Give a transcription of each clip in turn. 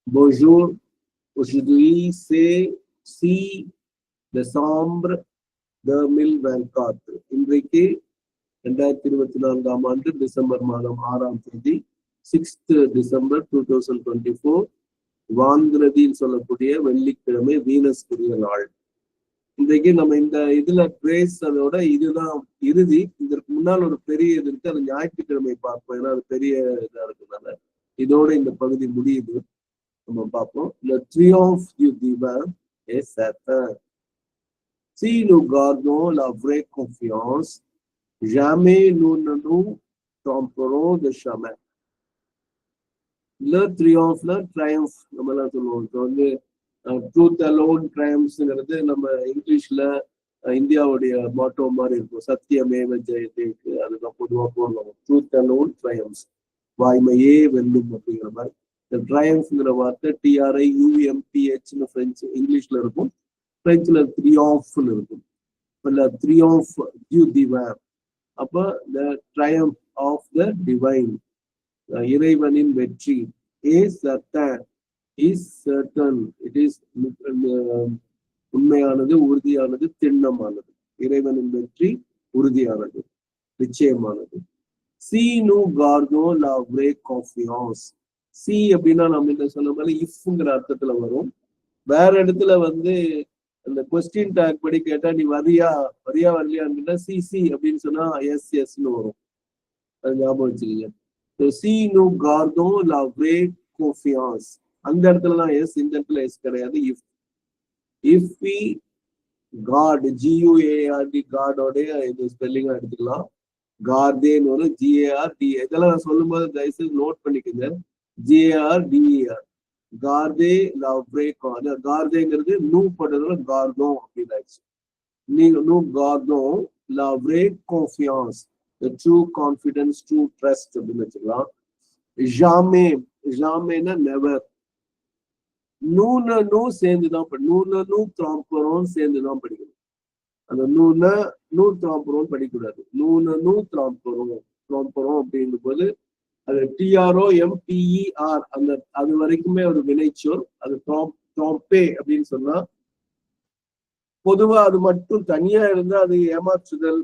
Bonjour, aujourd'hui c'est 6 décembre 2024. இன்றைக்கு 2024 December மாதம் 6ஆம் தேதி 6th டிசம்பர் 2024 வான்கிரதின்னு சொல்லக்கூடிய வெள்ளிக்கிழமை வீனஸ்குரிய நாள். இன்றைக்கு நம்ம இந்த இதுல பிரேஸ் அதோட இதுதான் இறுதி. இதற்கு முன்னால் ஒரு பெரிய இது இருக்கு, அது ஞாயிற்றுக்கிழமை பார்ப்போம், ஏன்னா அது பெரிய இதா இருக்குனால. இதோட இந்த பகுதி முடியுது. நம்ம பார்ப்போம். Le triomphe du divin est certain. Si nous gardons la vraie confiance, jamais nous ne nous tromperons de chemin. Le triomphe, le triumph நம்ம எல்லாம் சொல்லுவோம். இப்போ வந்து ட்ரூத் அலோன் ட்ரையம்ஸ்ங்கிறது நம்ம இங்கிலீஷ்ல இந்தியாவுடைய மாட்டோ மாதிரி இருக்கும். சத்தியமேவ ஜெயதேக்கு அதுதான் பொதுவாக போடுவாங்க. ட்ரூத் அலோன் ட்ரையம்ஸ், வாய்மையே வெல்லும் அப்படிங்கிற மாதிரி. இந்த ட்ரையம்ஸ்ங்கிற வார்த்தை TRIUMPHன்னு பிரெஞ்சு இங்கிலீஷ்ல இருக்கும், பிரெஞ்சுல த்ரியாம்ஃப்னு இருக்கும். இப்போ த்ரியாம்ஃப் டு டிவைன், அப்போ த ட்ரையம்ஃப் ஆஃப் த டிவைன், இறைவனின் வெற்றி. Is certain, is certain, it is உண்மையானது, உறுதியானது, திண்ணமானது. இறைவனின் வெற்றி உறுதியானது, நிச்சயமானது. Si nous gardons la vraie confiance. C அப்படின்னா நம்ம இந்த சொன்ன மாதிரி இஃப்ங்கிற அர்த்தத்துல வரும். வேற இடத்துல வந்து அந்த கொஸ்டின் டேக் படி கேட்டா நீ வரியா வரலையான்னு சி சி அப்படின்னு சொன்னா எஸ் எஸ்ன்னு வரும். அது ஞாபகம் வச்சுக்கீங்க. சி நூ கார்டோ லா வே கோஃபியான்ஸ், அந்த இடத்துல தான் எஸ், இந்த இடத்துல எஸ் கிடையாது. If if we guard, GUARD, காடோடைய இது ஸ்பெல்லிங்கா எடுத்துக்கலாம். கார்தேன்னு வரும், GARD. இதெல்லாம் நான் சொல்லும் போது தயவுசெய்து நோட் பண்ணிக்கோங்க. GARDER, கார்தே Louvre. கார்தேங்கிறது நூ போட்டதுல கார்தோ அப்படின்னு ஆயிடுச்சு. நீங்க நூ கார்தோ Louvre கான்ஃபியன்ஸ், true confidence, true trust அப்படின்னு வச்சுக்கலாம். ஜாமே, ஜாமேனா நெவர். நூ சேர்ந்துதான் நூ த்ராம்பரோன்னு சேர்ந்துதான் படிக்கணும். அந்த நூ த்ராம்பரோன்னு படிக்கக்கூடாது. நூ த்ராம்பரோம் அப்படிங்கும் போது அது TROMPER, அந்த அது வரைக்குமே ஒரு வினைச்சொல். அது ட்ராம்பே அப்படின்னு சொன்னா பொதுவா அது மட்டும் தனியா இருந்தா அது ஏமாற்றுதல்,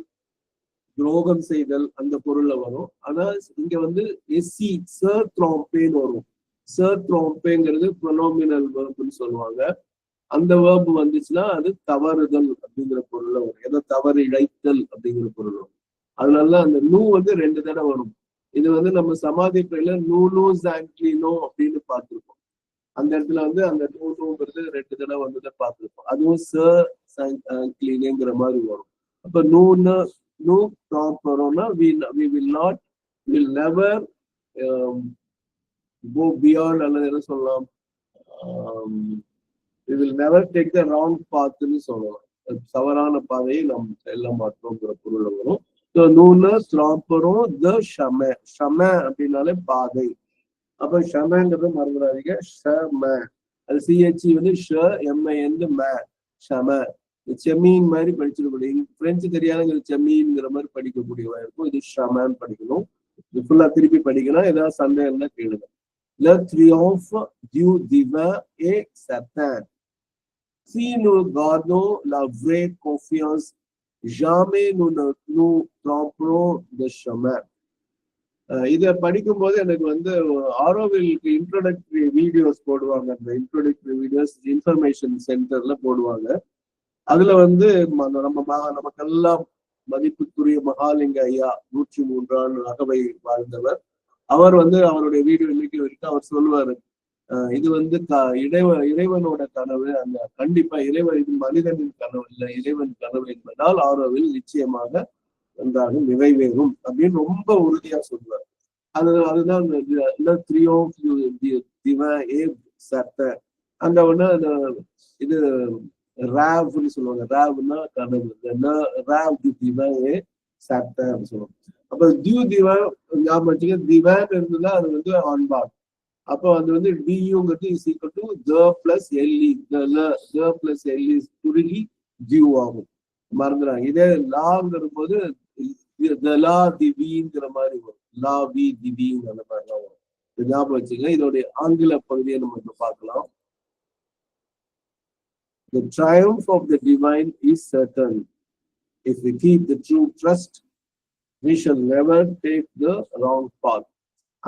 துரோகம் செய்தல் அந்த பொருள்ல வரும். ஆனா இங்க வந்து எஸ்சி சர் ட்ராம்பேன்னு வரும். சர் ட்ராம்பேங்கிறது ப்ரொனோமினல் வேர்ப்னு சொல்லுவாங்க. அந்த வேர்ப் வந்துச்சுன்னா அது தவறுதல் அப்படிங்கிற பொருள்ல வரும். ஏதோ தவறு இழைத்தல் அப்படிங்கிற பொருள் வரும். அதனால அந்த நூ வந்து 2 தடவை வரும். இது வந்து நம்ம சமாதி பிரைல நூ சாங்க்லினோ அப்படின்னு பார்த்திருப்போம். அந்த இடத்துல வந்து அந்த நூங்கிறது 2 தடவை வந்ததை பார்த்திருப்போம். அதுவும் சர் சாங்க்லினேங்கிற மாதிரி வரும். அப்ப நூ ப்ராப்பரோனா we will never go beyond, அல்லது என்ன சொல்லலாம், we will never take the wrong pathன்னு சொல்லலாம். தவறான பாதையை நாம் செல்ல மாட்டோங்கிற பொருள் வரும். ஷம அப்படின்னாலே பாதை. அப்ப ஷமங்கிறது மறந்துடாதீங்க. ஷம, அது CH வந்து MAN ஷம. செமீன் மாதிரி படிச்சிருக்கக்கூடிய, பிரெஞ்சு தெரியாதவங்க செமீன்ங்கிற மாதிரி படிக்கக்கூடியவா இருக்கும். இது ஷமன்னு படிக்கணும். இது ஃபுல்லா திருப்பி படிக்கணும். ஏதாவது சந்தேகம் இருந்தா கேளுங்க. Le triomphe du divin est certain. Si nous gardons la vraie confiance, jamais nous ne nous tromperons de chemin. இதை படிக்கும் போது எனக்கு வந்து ஆரோவிலுக்கு இன்ட்ரோடக்டரி வீடியோஸ் போடுவாங்க. அந்த இன்ட்ரோடக்டரி வீடியோஸ் இன்ஃபர்மேஷன் சென்டர்ல போடுவாங்க. அதுல வந்து நமக்கெல்லாம் மதிப்புக்குரிய மகாலிங்க ஐயா 103 ஆண்டு அகவை வாழ்ந்தவர். அவர் வந்து அவருடைய வீடியோ இன்னைக்கு வரைக்கும் அவர் சொல்லுவாரு, இது வந்து இறைவனோட கனவு. அந்த கண்டிப்பா இறைவன், இது மனிதனின் கனவு இல்லை, இறைவன் கனவு என்பதால் ஆரோவில் நிச்சயமாக நன்றாக நிறைவேறும் அப்படின்னு ரொம்ப உறுதியா சொல்லுவார். அதுதான் அந்த ஒண்ணு இது ராவ்னு சொல்லுவாங்க. ராவ்னா கனவு, சட்டை அப்படின்னு சொல்லுவாங்க. அப்ப திவன் ஞாபகம் வச்சுக்க, திவன் இருந்ததுன்னா அது வந்து ஆன்பார். அப்போ அது வந்து டியூங்கிறது is equal to the plus LE, the plus LE குறுகி டியூ ஆகும். மறந்துடாங்க. இதே லாங்கிற போது லா திவிங்கிற மாதிரி வரும். லா வி திவிங் அந்த மாதிரிலாம் வரும். ஞாபகம் வச்சுங்க. இதோடைய ஆங்கில பகுதியை நம்ம இப்ப பார்க்கலாம். The triumph of the divine is certain. If we keep the true trust, we shall never take the wrong path.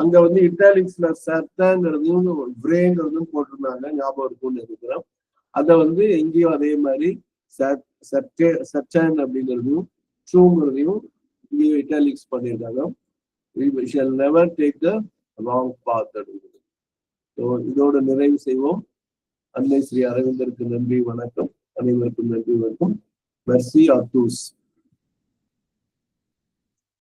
அங்க வந்து இட்டாலிக்ஸ்ல சர்டங்கிறதையும் பிரேங்கிறதும் போட்டிருந்தாங்க, ஞாபகம் இருக்கும்னு நினைக்கிறேன். அதை வந்து எங்கேயும் அதே மாதிரி சர்டன் அப்படிங்கிறதையும் ட்ரூங்கிறதையும் இங்கேயும் இட்டாலிக்ஸ் பண்ணியிருக்காங்க. We shall never take the wrong path அப்படிங்கிறது. ஸோ இதோட நிறைவு செய்வோம். அன்னை ஸ்ரீ அரவிந்தருக்கு நன்றி, வணக்கம். அனைவருக்கும் நன்றி, வணக்கம். மெர்சி ஆ tous.